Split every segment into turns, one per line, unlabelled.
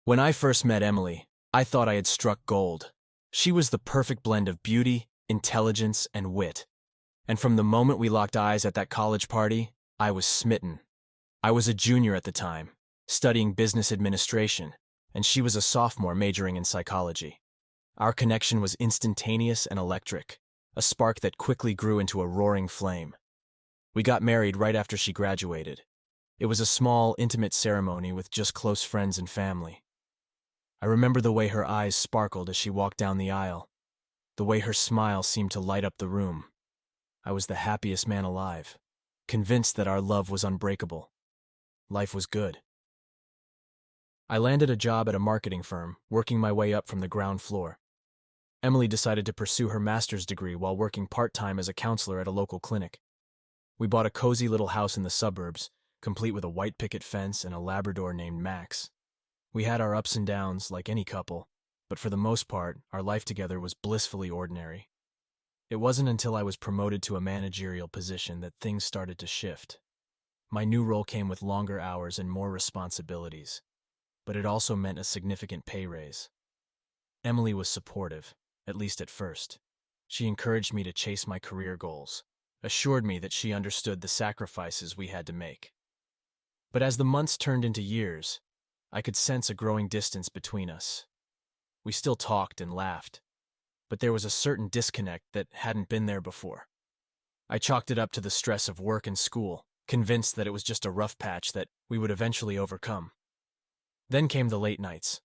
When I first met Emily, I thought I had struck gold. She was the perfect blend of beauty, intelligence, and wit. And from the moment we locked eyes at that college party, I was smitten. I was a junior at the time, studying business administration, and she was a sophomore majoring in psychology. Our connection was instantaneous and electric, a spark that quickly grew into a roaring flame. We got married right after she graduated. It was a small, intimate ceremony with just close friends and family. I remember the way her eyes sparkled as she walked down the aisle, the way her smile seemed to light up the room. I was the happiest man alive, convinced that our love was unbreakable. Life was good. I landed a job at a marketing firm, working my way up from the ground floor. Emily decided to pursue her master's degree while working part-time as a counselor at a local clinic. We bought a cozy little house in the suburbs, complete with a white picket fence and a Labrador named Max. We had our ups and downs, like any couple, but for the most part, our life together was blissfully ordinary. It wasn't until I was promoted to a managerial position that things started to shift. My new role came with longer hours and more responsibilities, but it also meant a significant pay raise. Emily was supportive, at least at first. She encouraged me to chase my career goals, assured me that she understood the sacrifices we had to make. But as the months turned into years, I could sense a growing distance between us. We still talked and laughed, but there was a certain disconnect that hadn't been there before. I chalked it up to the stress of work and school, convinced that it was just a rough patch that we would eventually overcome. Then came the late nights.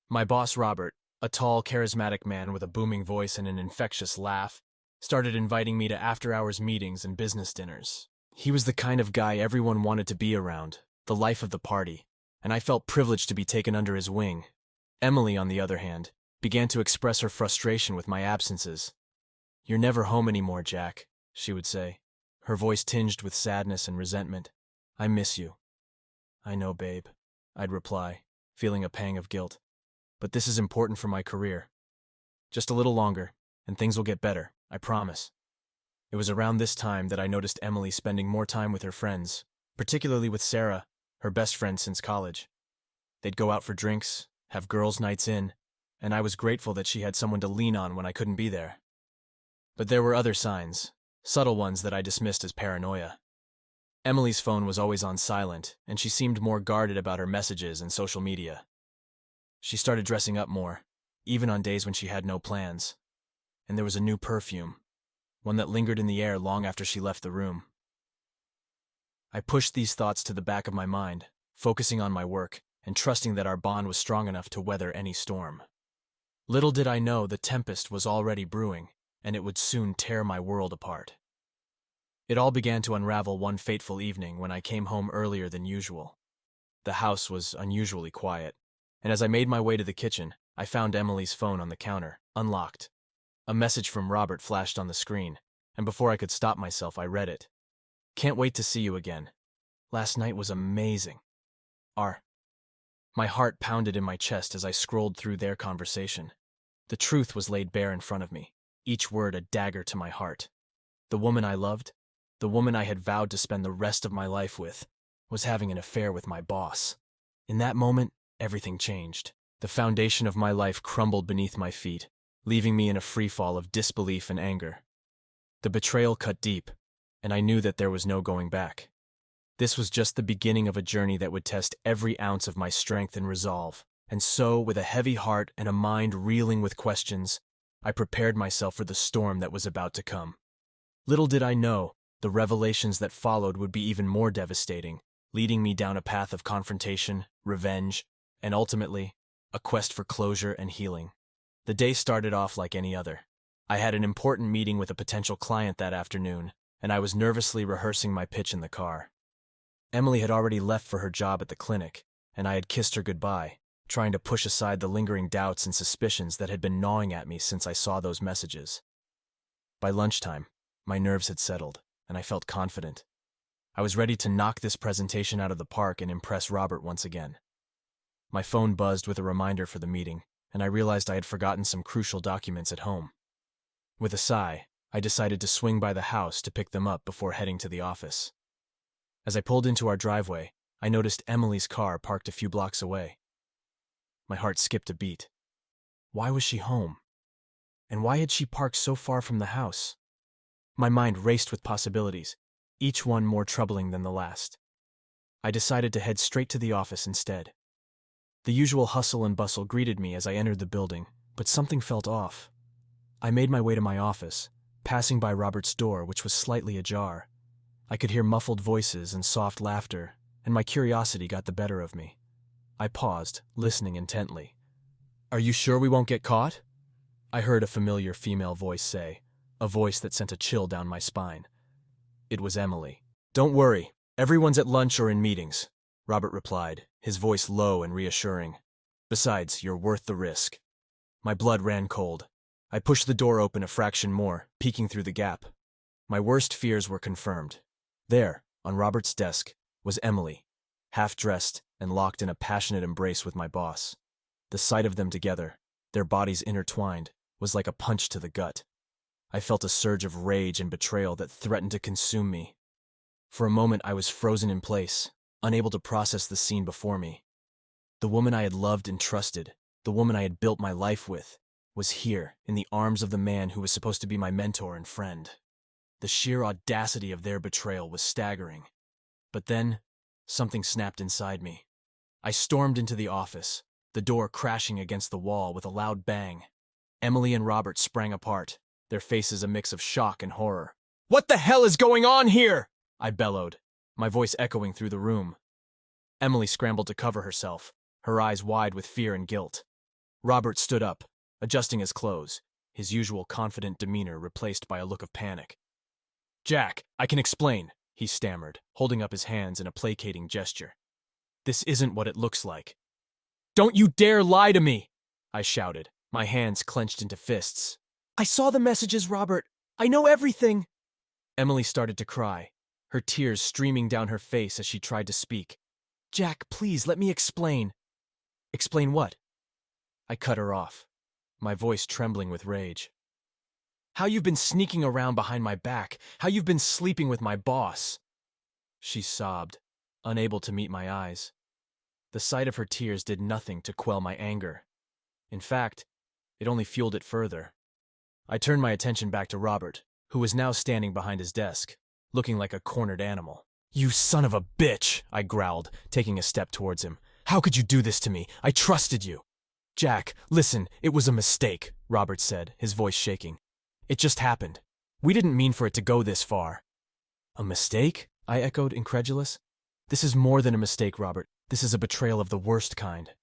My boss, Robert, a tall, charismatic man with a booming voice and an infectious laugh, started inviting me to after-hours meetings and business dinners. He was the kind of guy everyone wanted to be around, the life of the party, and I felt privileged to be taken under his wing. Emily, on the other hand, began to express her frustration with my absences. "You're never home anymore, Jack," she would say, her voice tinged with sadness and resentment. "I miss you." "I know, babe," I'd reply, feeling a pang of guilt. "But this is important for my career. Just a little longer, and things will get better, I promise." It was around this time that I noticed Emily spending more time with her friends, particularly with Sarah, her best friend since college. They'd go out for drinks, have girls' nights in, and I was grateful that she had someone to lean on when I couldn't be there. But there were other signs, subtle ones that I dismissed as paranoia. Emily's phone was always on silent, and she seemed more guarded about her messages and social media. She started dressing up more, even on days when she had no plans. And there was a new perfume, one that lingered in the air long after she left the room. I pushed these thoughts to the back of my mind, focusing on my work and trusting that our bond was strong enough to weather any storm. Little did I know the tempest was already brewing, and it would soon tear my world apart. It all began to unravel one fateful evening when I came home earlier than usual. The house was unusually quiet, and as I made my way to the kitchen, I found Emily's phone on the counter, unlocked. A message from Robert flashed on the screen, and before I could stop myself, I read it. "Can't wait to see you again. Last night was amazing. R." My heart pounded in my chest as I scrolled through their conversation. The truth was laid bare in front of me, each word a dagger to my heart. The woman I loved, the woman I had vowed to spend the rest of my life with, was having an affair with my boss. In that moment, everything changed. The foundation of my life crumbled beneath my feet, leaving me in a freefall of disbelief and anger. The betrayal cut deep, and I knew that there was no going back. This was just the beginning of a journey that would test every ounce of my strength and resolve, and so, with a heavy heart and a mind reeling with questions, I prepared myself for the storm that was about to come. Little did I know, the revelations that followed would be even more devastating, leading me down a path of confrontation, revenge, and ultimately, a quest for closure and healing. The day started off like any other. I had an important meeting with a potential client that afternoon, and I was nervously rehearsing my pitch in the car. Emily had already left for her job at the clinic, and I had kissed her goodbye, trying to push aside the lingering doubts and suspicions that had been gnawing at me since I saw those messages. By lunchtime, my nerves had settled, and I felt confident. I was ready to knock this presentation out of the park and impress Robert once again. My phone buzzed with a reminder for the meeting, and I realized I had forgotten some crucial documents at home. With a sigh, I decided to swing by the house to pick them up before heading to the office. As I pulled into our driveway, I noticed Emily's car parked a few blocks away. My heart skipped a beat. Why was she home? And why had she parked so far from the house? My mind raced with possibilities, each one more troubling than the last. I decided to head straight to the office instead. The usual hustle and bustle greeted me as I entered the building, but something felt off. I made my way to my office, passing by Robert's door, which was slightly ajar. I could hear muffled voices and soft laughter, and my curiosity got the better of me. I paused, listening intently. "Are you sure we won't get caught?" I heard a familiar female voice say, a voice that sent a chill down my spine. It was Emily. "Don't worry, everyone's at lunch or in meetings," Robert replied, his voice low and reassuring. "Besides, you're worth the risk." My blood ran cold. I pushed the door open a fraction more, peeking through the gap. My worst fears were confirmed. There, on Robert's desk, was Emily, half-dressed and locked in a passionate embrace with my boss. The sight of them together, their bodies intertwined, was like a punch to the gut. I felt a surge of rage and betrayal that threatened to consume me. For a moment I was frozen in place, unable to process the scene before me. The woman I had loved and trusted, the woman I had built my life with, was here, in the arms of the man who was supposed to be my mentor and friend. The sheer audacity of their betrayal was staggering. But then, something snapped inside me. I stormed into the office, the door crashing against the wall with a loud bang. Emily and Robert sprang apart, their faces a mix of shock and horror. "What the hell is going on here?" I bellowed, my voice echoing through the room. Emily scrambled to cover herself, her eyes wide with fear and guilt. Robert stood up, adjusting his clothes, his usual confident demeanor replaced by a look of panic. "Jack, I can explain," he stammered, holding up his hands in a placating gesture. "This isn't what it looks like." "Don't you dare lie to me!" I shouted, my hands clenched into fists. "I saw the messages, Robert. I know everything." Emily started to cry, her tears streaming down her face as she tried to speak. "Jack, please, let me explain." "Explain what?" I cut her off, my voice trembling with rage. "How you've been sneaking around behind my back, how you've been sleeping with my boss." She sobbed, unable to meet my eyes. The sight of her tears did nothing to quell my anger. In fact, it only fueled it further. I turned my attention back to Robert, who was now standing behind his desk, looking like a cornered animal. "You son of a bitch!" I growled, taking a step towards him. "How could you do this to me? I trusted you." "Jack, listen, it was a mistake," Robert said, his voice shaking. "It just happened. We didn't mean for it to go this far." "A mistake?" I echoed, incredulous. "This is more than a mistake, Robert. This is a betrayal of the worst kind."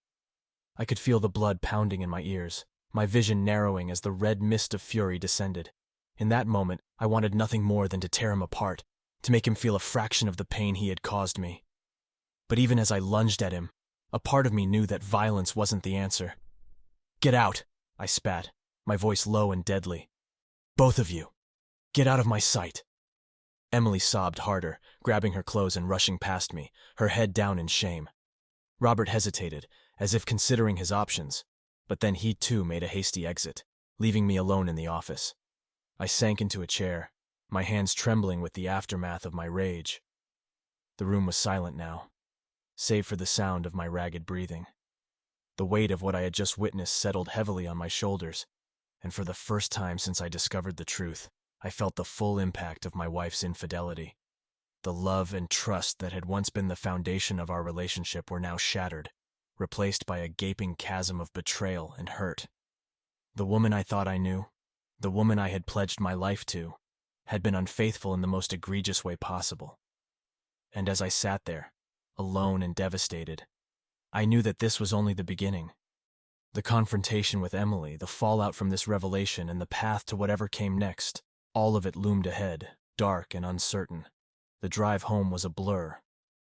I could feel the blood pounding in my ears, my vision narrowing as the red mist of fury descended. In that moment, I wanted nothing more than to tear him apart, to make him feel a fraction of the pain he had caused me. But even as I lunged at him, a part of me knew that violence wasn't the answer. "Get out," I spat, my voice low and deadly. "Both of you. Get out of my sight." Emily sobbed harder, grabbing her clothes and rushing past me, her head down in shame. Robert hesitated, as if considering his options, but then he too made a hasty exit, leaving me alone in the office. I sank into a chair, my hands trembling with the aftermath of my rage. The room was silent now, save for the sound of my ragged breathing. The weight of what I had just witnessed settled heavily on my shoulders, and for the first time since I discovered the truth, I felt the full impact of my wife's infidelity. The love and trust that had once been the foundation of our relationship were now shattered, replaced by a gaping chasm of betrayal and hurt. The woman I thought I knew, the woman I had pledged my life to, had been unfaithful in the most egregious way possible. And as I sat there, alone and devastated, I knew that this was only the beginning. The confrontation with Emily, the fallout from this revelation, and the path to whatever came next, all of it loomed ahead, dark and uncertain. The drive home was a blur.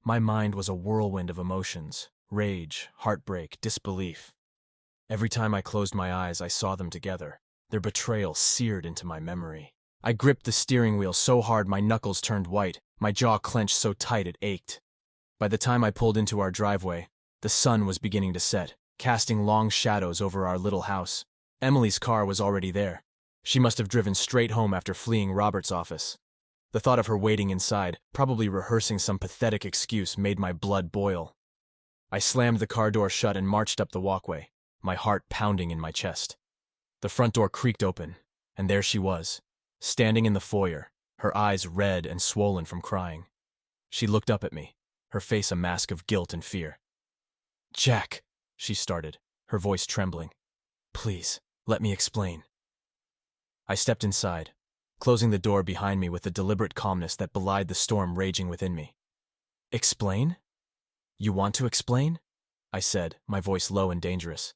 My mind was a whirlwind of emotions, rage, heartbreak, disbelief. Every time I closed my eyes, I saw them together, their betrayal seared into my memory. I gripped the steering wheel so hard my knuckles turned white, my jaw clenched so tight it ached. By the time I pulled into our driveway, the sun was beginning to set, casting long shadows over our little house. Emily's car was already there. She must have driven straight home after fleeing Robert's office. The thought of her waiting inside, probably rehearsing some pathetic excuse, made my blood boil. I slammed the car door shut and marched up the walkway, my heart pounding in my chest. The front door creaked open, and there she was, standing in the foyer, her eyes red and swollen from crying. She looked up at me, her face a mask of guilt and fear. "Jack," she started, her voice trembling. "Please, let me explain." I stepped inside, closing the door behind me with a deliberate calmness that belied the storm raging within me. "Explain? You want to explain?" I said, my voice low and dangerous.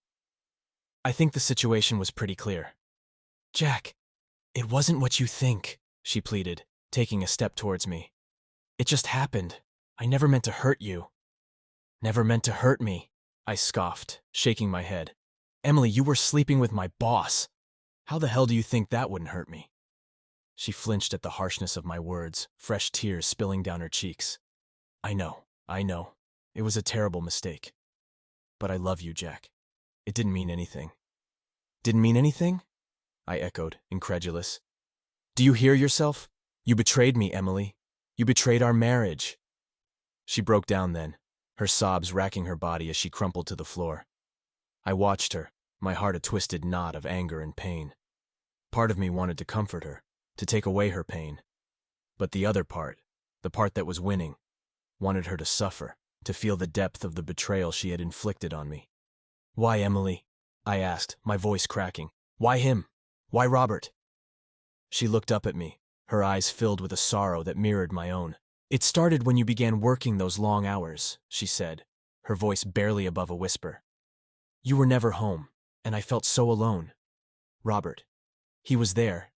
"I think the situation was pretty clear." "Jack, it wasn't what you think," she pleaded, taking a step towards me. "It just happened. I never meant to hurt you." "Never meant to hurt me," I scoffed, shaking my head. "Emily, you were sleeping with my boss. How the hell do you think that wouldn't hurt me?" She flinched at the harshness of my words, fresh tears spilling down her cheeks. I know. It was a terrible mistake. But I love you, Jack. It didn't mean anything." "Didn't mean anything?" I echoed, incredulous. "Do you hear yourself? You betrayed me, Emily. You betrayed our marriage." She broke down then, her sobs racking her body as she crumpled to the floor. I watched her, my heart a twisted knot of anger and pain. Part of me wanted to comfort her, to take away her pain. But the other part, the part that was winning, wanted her to suffer, to feel the depth of the betrayal she had inflicted on me. "Why, Emily?" I asked, my voice cracking. "Why him? Why Robert?" She looked up at me, her eyes filled with a sorrow that mirrored my own. "It started when you began working those long hours," she said, her voice barely above a whisper. "You were never home, and I felt so alone. Robert, he was there.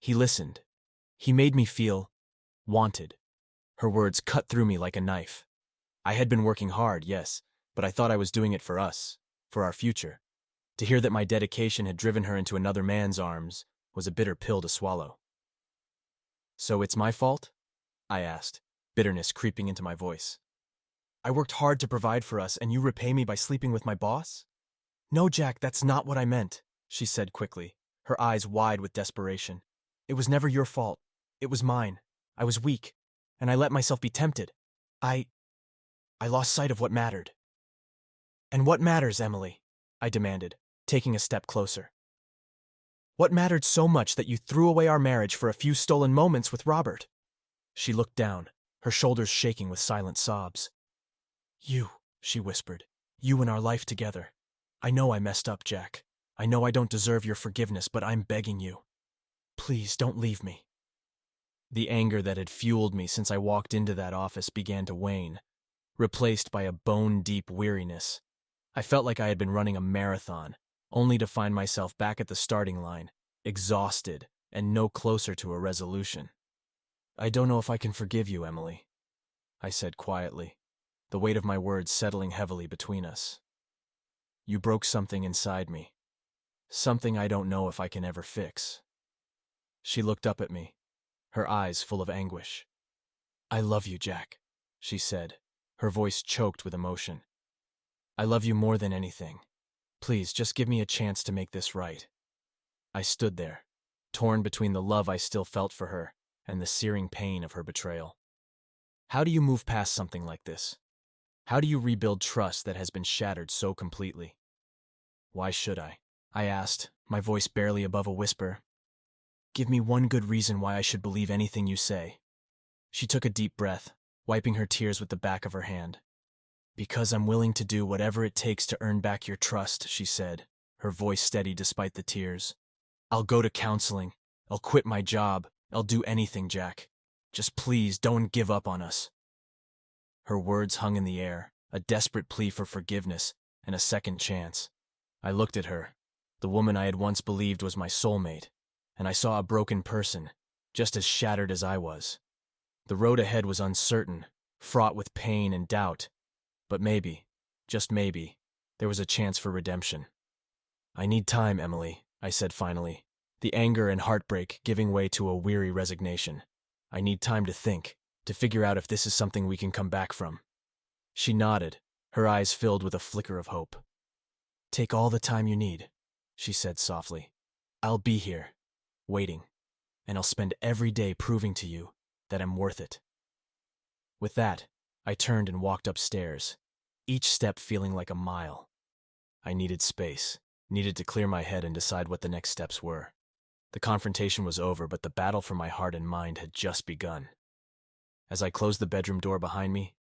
He listened. He made me feel wanted." Her words cut through me like a knife. I had been working hard, yes, but I thought I was doing it for us, for our future. To hear that my dedication had driven her into another man's arms was a bitter pill to swallow. "So it's my fault?" I asked, bitterness creeping into my voice. "I worked hard to provide for us, and you repay me by sleeping with my boss?" "No, Jack, that's not what I meant," she said quickly, her eyes wide with desperation. "It was never your fault. It was mine. I was weak, and I let myself be tempted. I lost sight of what mattered." "And what matters, Emily?" I demanded, taking a step closer. "What mattered so much that you threw away our marriage for a few stolen moments with Robert?" She looked down, her shoulders shaking with silent sobs. "You," she whispered, "you and our life together. I know I messed up, Jack. I know I don't deserve your forgiveness, but I'm begging you. Please, don't leave me." The anger that had fueled me since I walked into that office began to wane, replaced by a bone-deep weariness. I felt like I had been running a marathon, only to find myself back at the starting line, exhausted and no closer to a resolution. "I don't know if I can forgive you, Emily," I said quietly, the weight of my words settling heavily between us. "You broke something inside me, something I don't know if I can ever fix." She looked up at me, her eyes full of anguish. "I love you, Jack," she said, her voice choked with emotion. "I love you more than anything. Please, just give me a chance to make this right." I stood there, torn between the love I still felt for her and the searing pain of her betrayal. How do you move past something like this? How do you rebuild trust that has been shattered so completely? "Why should I?" I asked, my voice barely above a whisper. "Give me one good reason why I should believe anything you say." She took a deep breath, wiping her tears with the back of her hand. "Because I'm willing to do whatever it takes to earn back your trust," she said, her voice steady despite the tears. "I'll go to counseling. I'll quit my job. I'll do anything, Jack. Just please don't give up on us." Her words hung in the air, a desperate plea for forgiveness and a second chance. I looked at her, the woman I had once believed was my soulmate, and I saw a broken person, just as shattered as I was. The road ahead was uncertain, fraught with pain and doubt, but maybe, just maybe, there was a chance for redemption. "I need time, Emily," I said finally, the anger and heartbreak giving way to a weary resignation. "I need time to think, to figure out if this is something we can come back from." She nodded, her eyes filled with a flicker of hope. "Take all the time you need," she said softly. "I'll be here, waiting, and I'll spend every day proving to you that I'm worth it." With that, I turned and walked upstairs, each step feeling like a mile. I needed space, needed to clear my head and decide what the next steps were. The confrontation was over, but the battle for my heart and mind had just begun. As I closed the bedroom door behind me,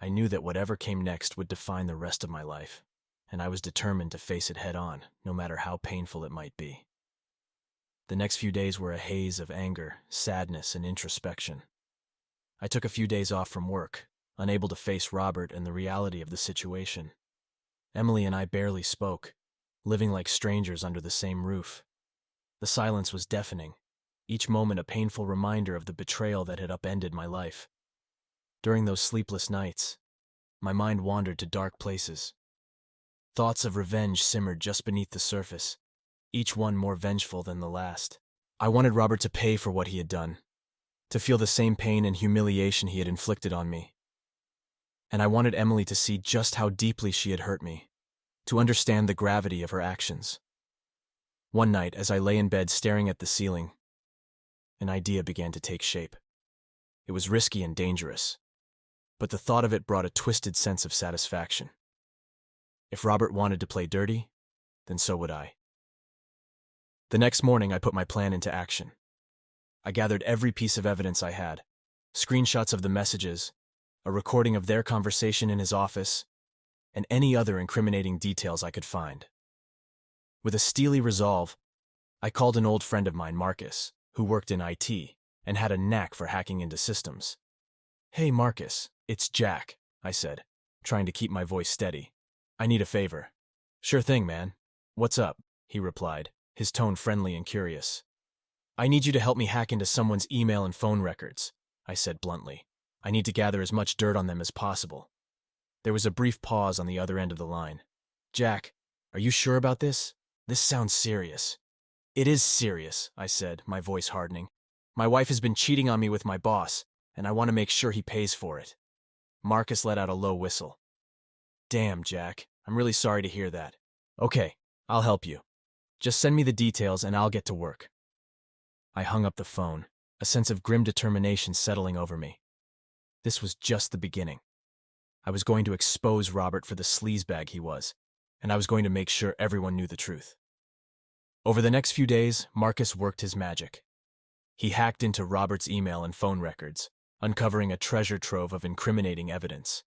I knew that whatever came next would define the rest of my life, and I was determined to face it head on, no matter how painful it might be. The next few days were a haze of anger, sadness, and introspection. I took a few days off from work, unable to face Robert and the reality of the situation. Emily and I barely spoke, living like strangers under the same roof. The silence was deafening, each moment a painful reminder of the betrayal that had upended my life. During those sleepless nights, my mind wandered to dark places. Thoughts of revenge simmered just beneath the surface, each one more vengeful than the last. I wanted Robert to pay for what he had done, to feel the same pain and humiliation he had inflicted on me. And I wanted Emily to see just how deeply she had hurt me, to understand the gravity of her actions. One night, as I lay in bed staring at the ceiling, an idea began to take shape. It was risky and dangerous, but the thought of it brought a twisted sense of satisfaction. If Robert wanted to play dirty, then so would I. The next morning, I put my plan into action. I gathered every piece of evidence I had, screenshots of the messages, a recording of their conversation in his office, and any other incriminating details I could find. With a steely resolve, I called an old friend of mine, Marcus, who worked in IT and had a knack for hacking into systems. "Hey, Marcus, it's Jack," I said, trying to keep my voice steady. "I need a favor." "Sure thing, man. What's up?" he replied, his tone friendly and curious. "I need you to help me hack into someone's email and phone records," I said bluntly. "I need to gather as much dirt on them as possible." There was a brief pause on the other end of the line. "Jack, are you sure about this? This sounds serious." "It is serious," I said, my voice hardening. "My wife has been cheating on me with my boss, and I want to make sure he pays for it." Marcus let out a low whistle. "Damn, Jack, I'm really sorry to hear that. Okay, I'll help you. Just send me the details and I'll get to work." I hung up the phone, a sense of grim determination settling over me. This was just the beginning. I was going to expose Robert for the sleazebag he was, and I was going to make sure everyone knew the truth. Over the next few days, Marcus worked his magic. He hacked into Robert's email and phone records, uncovering a treasure trove of incriminating evidence.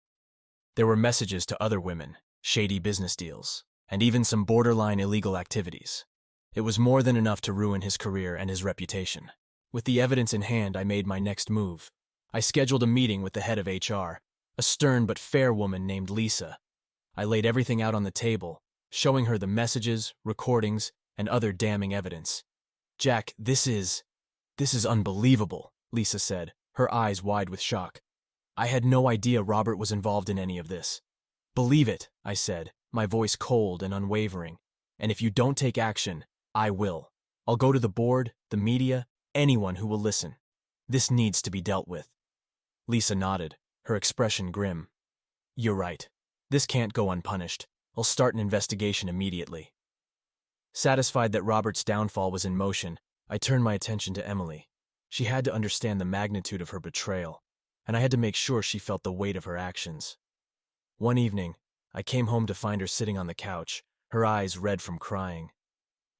There were messages to other women, shady business deals, and even some borderline illegal activities. It was more than enough to ruin his career and his reputation. With the evidence in hand, I made my next move. I scheduled a meeting with the head of HR, a stern but fair woman named Lisa. I laid everything out on the table, showing her the messages, recordings, and other damning evidence. "Jack, this is unbelievable," Lisa said, her eyes wide with shock. "I had no idea Robert was involved in any of this." "Believe it," I said, my voice cold and unwavering. "And if you don't take action, I will. I'll go to the board, the media, anyone who will listen. This needs to be dealt with." Lisa nodded, her expression grim. "You're right. This can't go unpunished. I'll start an investigation immediately." Satisfied that Robert's downfall was in motion, I turned my attention to Emily. She had to understand the magnitude of her betrayal, and I had to make sure she felt the weight of her actions. One evening, I came home to find her sitting on the couch, her eyes red from crying.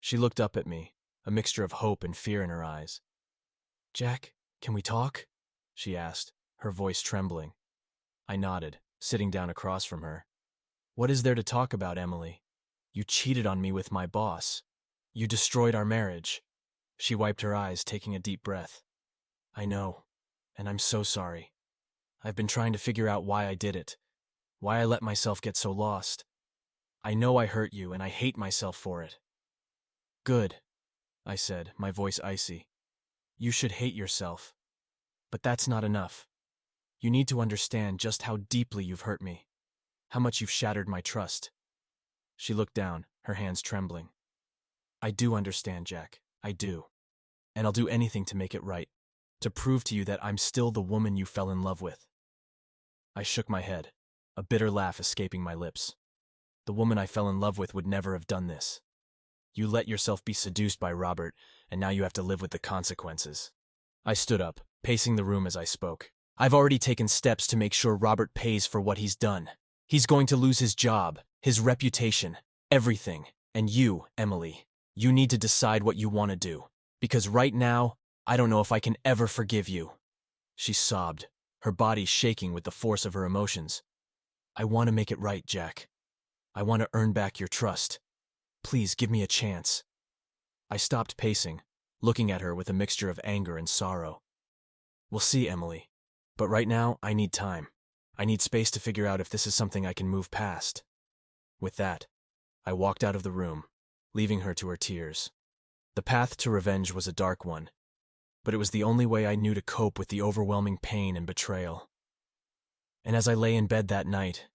She looked up at me, a mixture of hope and fear in her eyes. "Jack, can we talk?" she asked, her voice trembling. I nodded, sitting down across from her. "What is there to talk about, Emily? You cheated on me with my boss. You destroyed our marriage." She wiped her eyes, taking a deep breath. "I know, and I'm so sorry. I've been trying to figure out why I did it, why I let myself get so lost. I know I hurt you, and I hate myself for it." "Good," I said, my voice icy. "You should hate yourself. But that's not enough. You need to understand just how deeply you've hurt me, how much you've shattered my trust." She looked down, her hands trembling. "I do understand, Jack. I do. And I'll do anything to make it right, to prove to you that I'm still the woman you fell in love with." I shook my head, a bitter laugh escaping my lips. The woman I fell in love with would never have done this. You let yourself be seduced by Robert, and now you have to live with the consequences. I stood up, pacing the room as I spoke. "I've already taken steps to make sure Robert pays for what he's done. He's going to lose his job, his reputation, everything. And you, Emily, you need to decide what you want to do. Because right now, I don't know if I can ever forgive you. She sobbed, her body shaking with the force of her emotions. I want to make it right, Jack. I want to earn back your trust. Please give me a chance. I stopped pacing, looking at her with a mixture of anger and sorrow. We'll see, Emily. But right now, I need time. I need space to figure out if this is something I can move past. With that, I walked out of the room, leaving her to her tears. The path to revenge was a dark one, but it was the only way I knew to cope with the overwhelming pain and betrayal. And as I lay in bed that night,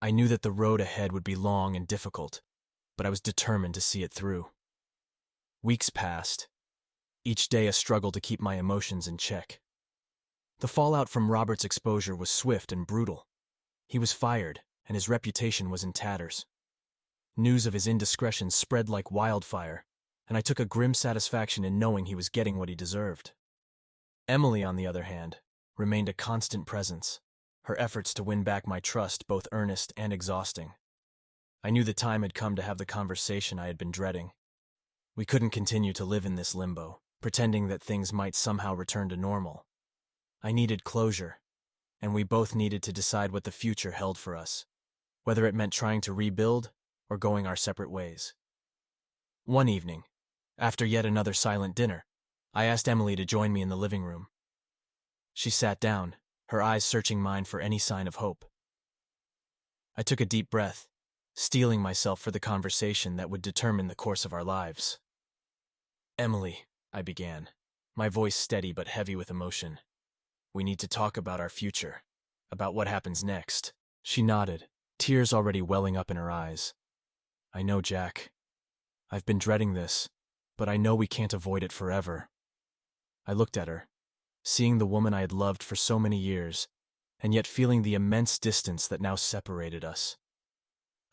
I knew that the road ahead would be long and difficult, but I was determined to see it through. Weeks passed, each day a struggle to keep my emotions in check. The fallout from Robert's exposure was swift and brutal. He was fired, and his reputation was in tatters. News of his indiscretions spread like wildfire, and I took a grim satisfaction in knowing he was getting what he deserved. Emily, on the other hand, remained a constant presence, her efforts to win back my trust both earnest and exhausting. I knew the time had come to have the conversation I had been dreading. We couldn't continue to live in this limbo, pretending that things might somehow return to normal. I needed closure, and we both needed to decide what the future held for us, whether it meant trying to rebuild or going our separate ways. One evening, after yet another silent dinner, I asked Emily to join me in the living room. She sat down, her eyes searching mine for any sign of hope. I took a deep breath, steeling myself for the conversation that would determine the course of our lives. Emily, I began, my voice steady but heavy with emotion. We need to talk about our future, about what happens next. She nodded, tears already welling up in her eyes. I know, Jack. I've been dreading this, but I know we can't avoid it forever. I looked at her, seeing the woman I had loved for so many years, and yet feeling the immense distance that now separated us.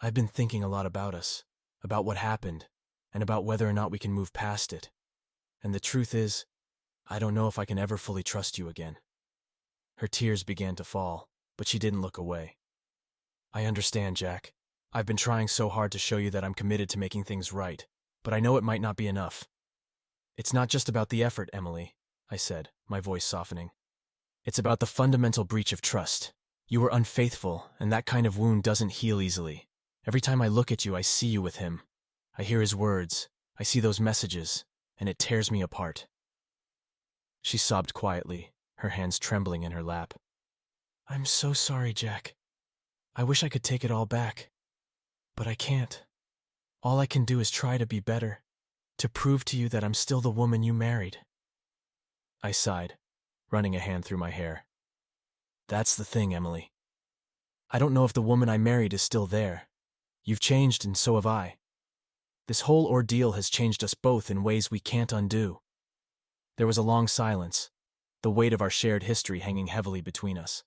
I've been thinking a lot about us, about what happened, and about whether or not we can move past it. And the truth is, I don't know if I can ever fully trust you again. Her tears began to fall, but she didn't look away. I understand, Jack. I've been trying so hard to show you that I'm committed to making things right, but I know it might not be enough. It's not just about the effort, Emily, I said, my voice softening. It's about the fundamental breach of trust. You were unfaithful, and that kind of wound doesn't heal easily. Every time I look at you, I see you with him. I hear his words, I see those messages, and it tears me apart. She sobbed quietly, her hands trembling in her lap. I'm so sorry, Jack. I wish I could take it all back. But I can't. All I can do is try to be better, to prove to you that I'm still the woman you married. I sighed, running a hand through my hair. That's the thing, Emily. I don't know if the woman I married is still there. You've changed and so have I. This whole ordeal has changed us both in ways we can't undo. There was a long silence, the weight of our shared history hanging heavily between us.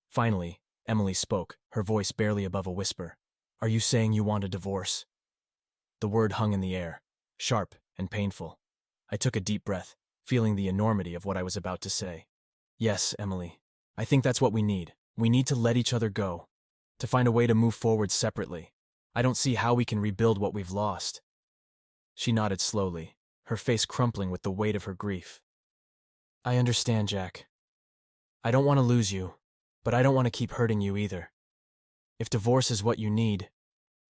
Finally, Emily spoke, her voice barely above a whisper. Are you saying you want a divorce? The word hung in the air, sharp and painful. I took a deep breath, feeling the enormity of what I was about to say. Yes, Emily. I think that's what we need. We need to let each other go, to find a way to move forward separately. I don't see how we can rebuild what we've lost. She nodded slowly, her face crumpling with the weight of her grief. I understand, Jack. I don't want to lose you, but I don't want to keep hurting you either. If divorce is what you need,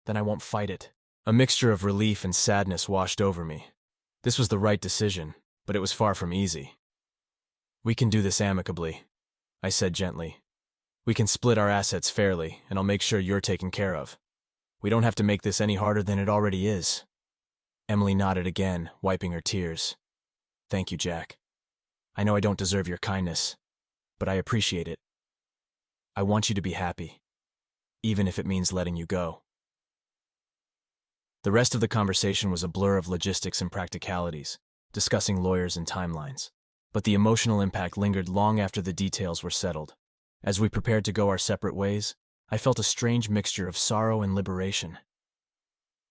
then I won't fight it. A mixture of relief and sadness washed over me. This was the right decision, but it was far from easy. We can do this amicably, I said gently. We can split our assets fairly, and I'll make sure you're taken care of. We don't have to make this any harder than it already is. Emily nodded again, wiping her tears. Thank you, Jack. I know I don't deserve your kindness, but I appreciate it. I want you to be happy, even if it means letting you go. The rest of the conversation was a blur of logistics and practicalities, discussing lawyers and timelines. But the emotional impact lingered long after the details were settled. As we prepared to go our separate ways, I felt a strange mixture of sorrow and liberation.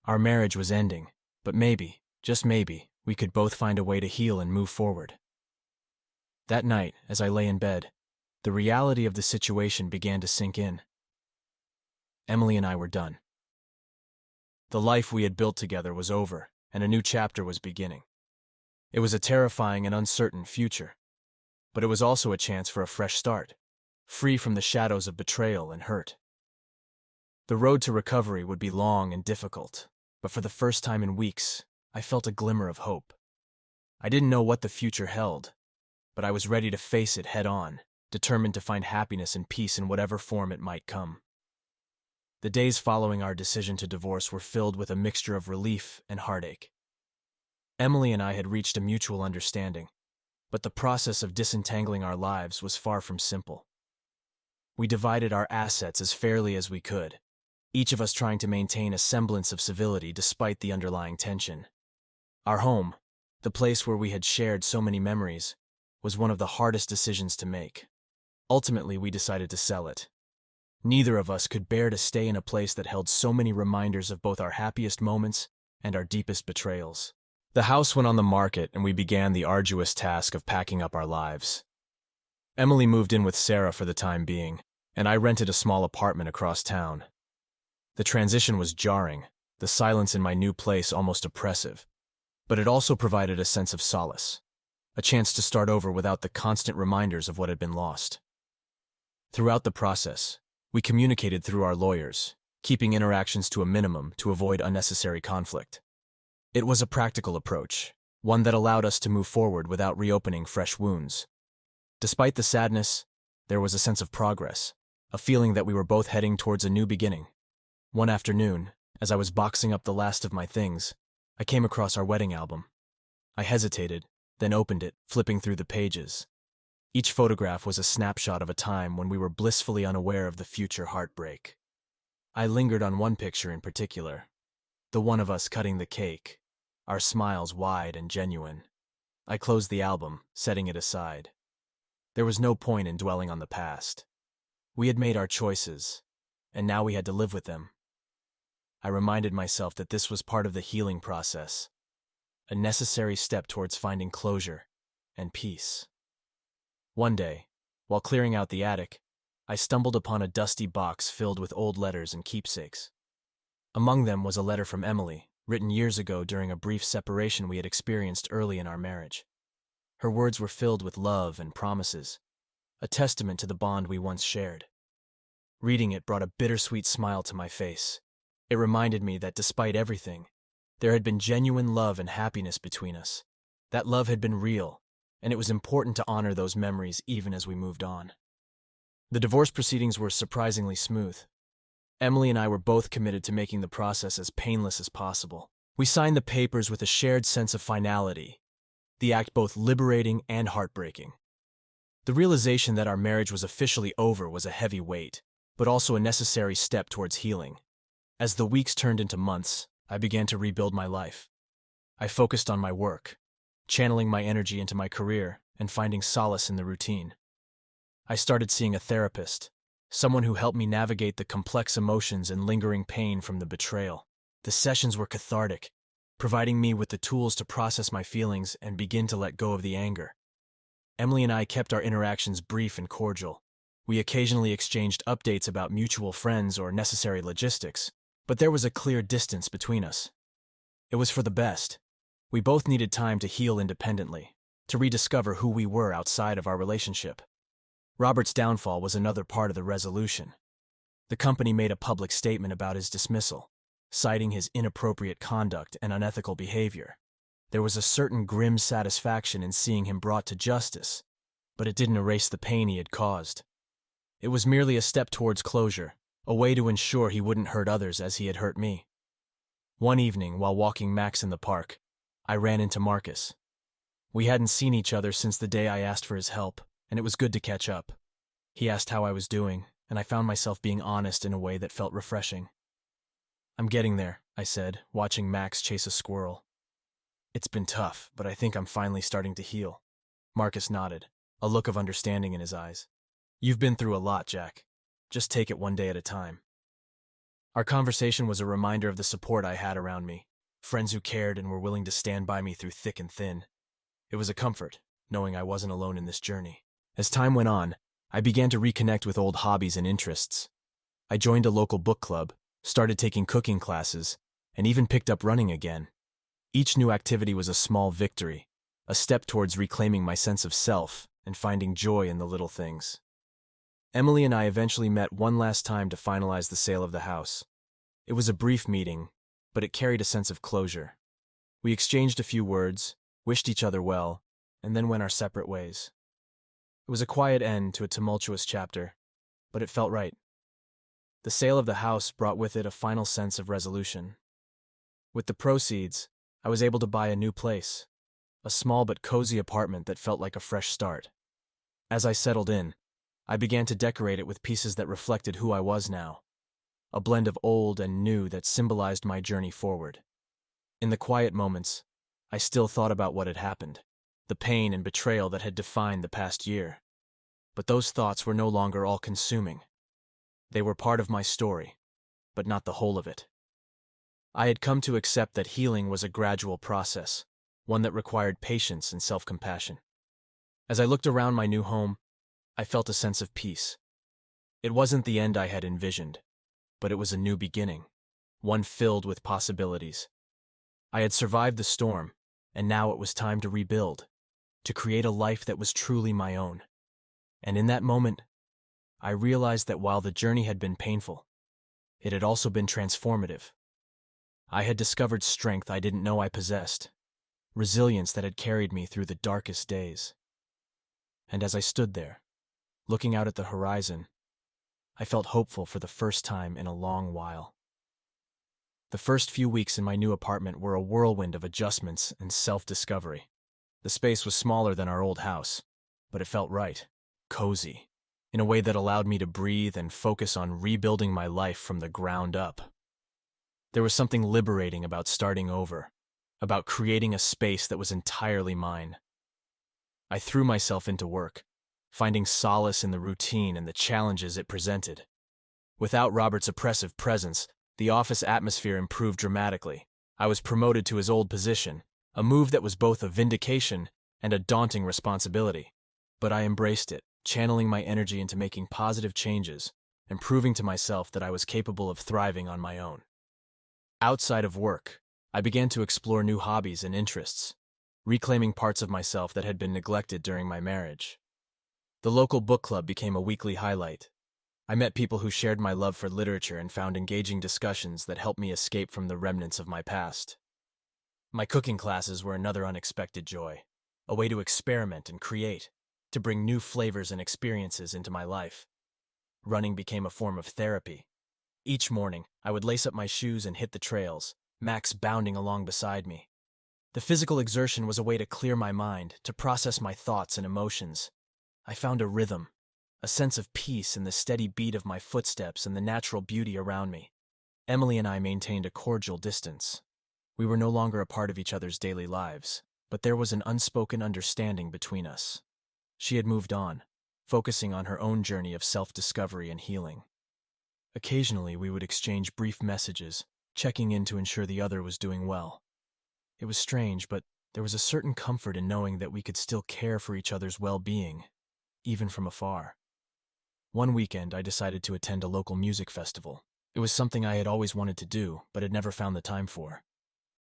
Our marriage was ending, but maybe, just maybe, we could both find a way to heal and move forward. That night, as I lay in bed, the reality of the situation began to sink in. Emily and I were done. The life we had built together was over, and a new chapter was beginning. It was a terrifying and uncertain future, but it was also a chance for a fresh start, free from the shadows of betrayal and hurt. The road to recovery would be long and difficult, but for the first time in weeks, I felt a glimmer of hope. I didn't know what the future held, but I was ready to face it head-on, determined to find happiness and peace in whatever form it might come. The days following our decision to divorce were filled with a mixture of relief and heartache. Emily and I had reached a mutual understanding, but the process of disentangling our lives was far from simple. We divided our assets as fairly as we could, each of us trying to maintain a semblance of civility despite the underlying tension. Our home, the place where we had shared so many memories, was one of the hardest decisions to make. Ultimately, we decided to sell it. Neither of us could bear to stay in a place that held so many reminders of both our happiest moments and our deepest betrayals. The house went on the market, and we began the arduous task of packing up our lives. Emily moved in with Sarah for the time being, and I rented a small apartment across town. The transition was jarring, the silence in my new place almost oppressive, but it also provided a sense of solace, a chance to start over without the constant reminders of what had been lost. Throughout the process, we communicated through our lawyers, keeping interactions to a minimum to avoid unnecessary conflict. It was a practical approach, one that allowed us to move forward without reopening fresh wounds. Despite the sadness, there was a sense of progress, a feeling that we were both heading towards a new beginning. One afternoon, as I was boxing up the last of my things, I came across our wedding album. I hesitated, then opened it, flipping through the pages. Each photograph was a snapshot of a time when we were blissfully unaware of the future heartbreak. I lingered on one picture in particular, the one of us cutting the cake, our smiles wide and genuine. I closed the album, setting it aside. There was no point in dwelling on the past. We had made our choices, and now we had to live with them. I reminded myself that this was part of the healing process, a necessary step towards finding closure and peace. One day, while clearing out the attic, I stumbled upon a dusty box filled with old letters and keepsakes. Among them was a letter from Emily, written years ago during a brief separation we had experienced early in our marriage. Her words were filled with love and promises, a testament to the bond we once shared. Reading it brought a bittersweet smile to my face. It reminded me that despite everything, there had been genuine love and happiness between us. That love had been real, and it was important to honor those memories even as we moved on. The divorce proceedings were surprisingly smooth. Emily and I were both committed to making the process as painless as possible. We signed the papers with a shared sense of finality, the act both liberating and heartbreaking. The realization that our marriage was officially over was a heavy weight, but also a necessary step towards healing. As the weeks turned into months, I began to rebuild my life. I focused on my work, channeling my energy into my career and finding solace in the routine. I started seeing a therapist, someone who helped me navigate the complex emotions and lingering pain from the betrayal. The sessions were cathartic, providing me with the tools to process my feelings and begin to let go of the anger. Emily and I kept our interactions brief and cordial. We occasionally exchanged updates about mutual friends or necessary logistics, but there was a clear distance between us. It was for the best. We both needed time to heal independently, to rediscover who we were outside of our relationship. Robert's downfall was another part of the resolution. The company made a public statement about his dismissal, citing his inappropriate conduct and unethical behavior. There was a certain grim satisfaction in seeing him brought to justice, but it didn't erase the pain he had caused. It was merely a step towards closure, a way to ensure he wouldn't hurt others as he had hurt me. One evening, while walking Max in the park, I ran into Marcus. We hadn't seen each other since the day I asked for his help, and it was good to catch up. He asked how I was doing, and I found myself being honest in a way that felt refreshing. "I'm getting there," I said, watching Max chase a squirrel. "It's been tough, but I think I'm finally starting to heal." Marcus nodded, a look of understanding in his eyes. "You've been through a lot, Jack. Just take it one day at a time." Our conversation was a reminder of the support I had around me, friends who cared and were willing to stand by me through thick and thin. It was a comfort, knowing I wasn't alone in this journey. As time went on, I began to reconnect with old hobbies and interests. I joined a local book club, started taking cooking classes, and even picked up running again. Each new activity was a small victory, a step towards reclaiming my sense of self and finding joy in the little things. Emily and I eventually met one last time to finalize the sale of the house. It was a brief meeting, but it carried a sense of closure. We exchanged a few words, wished each other well, and then went our separate ways. It was a quiet end to a tumultuous chapter, but it felt right. The sale of the house brought with it a final sense of resolution. With the proceeds, I was able to buy a new place, a small but cozy apartment that felt like a fresh start. As I settled in, I began to decorate it with pieces that reflected who I was now, a blend of old and new that symbolized my journey forward. In the quiet moments, I still thought about what had happened, the pain and betrayal that had defined the past year. But those thoughts were no longer all-consuming. They were part of my story, but not the whole of it. I had come to accept that healing was a gradual process, one that required patience and self-compassion. As I looked around my new home, I felt a sense of peace. It wasn't the end I had envisioned, but it was a new beginning, one filled with possibilities. I had survived the storm, and now it was time to rebuild, to create a life that was truly my own. And in that moment, I realized that while the journey had been painful, it had also been transformative. I had discovered strength I didn't know I possessed, resilience that had carried me through the darkest days. And as I stood there, looking out at the horizon, I felt hopeful for the first time in a long while. The first few weeks in my new apartment were a whirlwind of adjustments and self-discovery. The space was smaller than our old house, but it felt right, cozy, in a way that allowed me to breathe and focus on rebuilding my life from the ground up. There was something liberating about starting over, about creating a space that was entirely mine. I threw myself into work, finding solace in the routine and the challenges it presented. Without Robert's oppressive presence, the office atmosphere improved dramatically. I was promoted to his old position, a move that was both a vindication and a daunting responsibility. But I embraced it, channeling my energy into making positive changes and proving to myself that I was capable of thriving on my own. Outside of work, I began to explore new hobbies and interests, reclaiming parts of myself that had been neglected during my marriage. The local book club became a weekly highlight. I met people who shared my love for literature and found engaging discussions that helped me escape from the remnants of my past. My cooking classes were another unexpected joy, a way to experiment and create, to bring new flavors and experiences into my life. Running became a form of therapy. Each morning, I would lace up my shoes and hit the trails, Max bounding along beside me. The physical exertion was a way to clear my mind, to process my thoughts and emotions. I found a rhythm, a sense of peace in the steady beat of my footsteps and the natural beauty around me. Emily and I maintained a cordial distance. We were no longer a part of each other's daily lives, but there was an unspoken understanding between us. She had moved on, focusing on her own journey of self-discovery and healing. Occasionally, we would exchange brief messages, checking in to ensure the other was doing well. It was strange, but there was a certain comfort in knowing that we could still care for each other's well-being, even from afar. One weekend, I decided to attend a local music festival. It was something I had always wanted to do, but had never found the time for.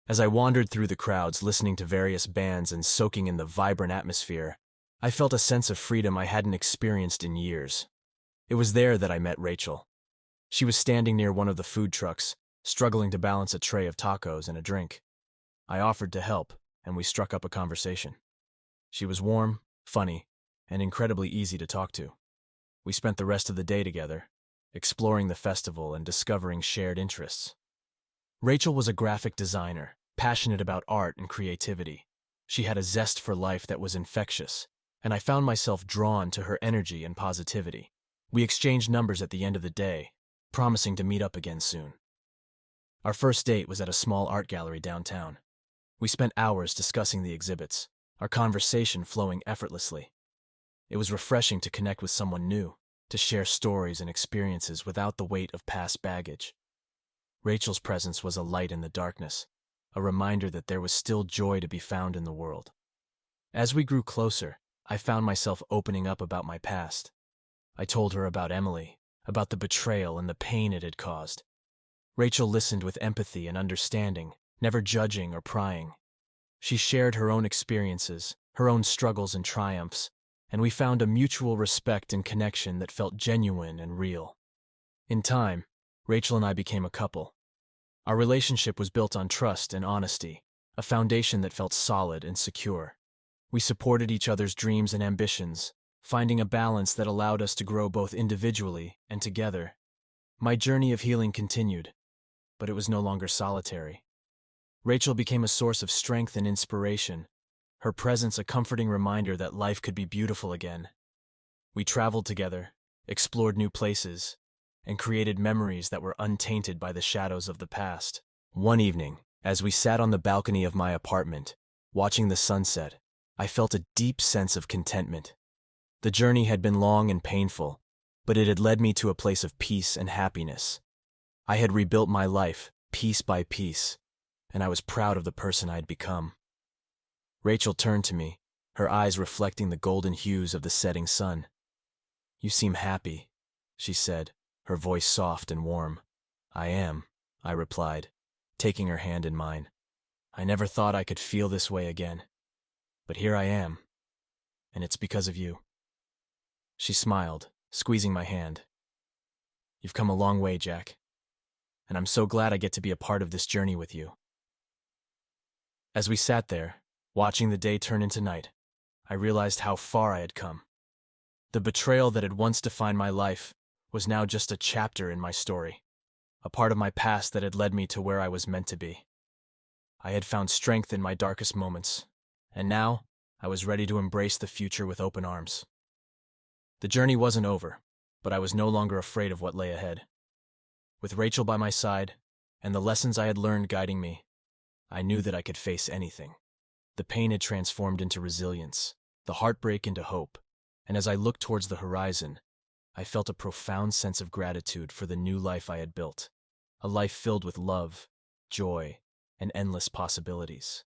As I wandered through the crowds, listening to various bands and soaking in the vibrant atmosphere, I felt a sense of freedom I hadn't experienced in years. It was there that I met Rachel. She was standing near one of the food trucks, struggling to balance a tray of tacos and a drink. I offered to help, and we struck up a conversation. She was warm, funny, and incredibly easy to talk to. We spent the rest of the day together, exploring the festival and discovering shared interests. Rachel was a graphic designer, passionate about art and creativity. She had a zest for life that was infectious, and I found myself drawn to her energy and positivity. We exchanged numbers at the end of the day, promising to meet up again soon. Our first date was at a small art gallery downtown. We spent hours discussing the exhibits, our conversation flowing effortlessly. It was refreshing to connect with someone new, to share stories and experiences without the weight of past baggage. Rachel's presence was a light in the darkness, a reminder that there was still joy to be found in the world. As we grew closer, I found myself opening up about my past. I told her about Emily, about the betrayal and the pain it had caused. Rachel listened with empathy and understanding, never judging or prying. She shared her own experiences, her own struggles and triumphs, and we found a mutual respect and connection that felt genuine and real. In time, Rachel and I became a couple. Our relationship was built on trust and honesty, a foundation that felt solid and secure. We supported each other's dreams and ambitions, finding a balance that allowed us to grow both individually and together. My journey of healing continued, but it was no longer solitary. Rachel became a source of strength and inspiration, her presence a comforting reminder that life could be beautiful again. We traveled together, explored new places, and created memories that were untainted by the shadows of the past. One evening, as we sat on the balcony of my apartment, watching the sunset, I felt a deep sense of contentment. The journey had been long and painful, but it had led me to a place of peace and happiness. I had rebuilt my life, piece by piece, and I was proud of the person I had become. Rachel turned to me, her eyes reflecting the golden hues of the setting sun. "You seem happy," she said, her voice soft and warm. "I am," I replied, taking her hand in mine. "I never thought I could feel this way again. But here I am, and it's because of you." She smiled, squeezing my hand. "You've come a long way, Jack, and I'm so glad I get to be a part of this journey with you." As we sat there, watching the day turn into night, I realized how far I had come. The betrayal that had once defined my life was now just a chapter in my story, a part of my past that had led me to where I was meant to be. I had found strength in my darkest moments, and now I was ready to embrace the future with open arms. The journey wasn't over, but I was no longer afraid of what lay ahead. With Rachel by my side, and the lessons I had learned guiding me, I knew that I could face anything. The pain had transformed into resilience, the heartbreak into hope, and as I looked towards the horizon, I felt a profound sense of gratitude for the new life I had built, a life filled with love, joy, and endless possibilities.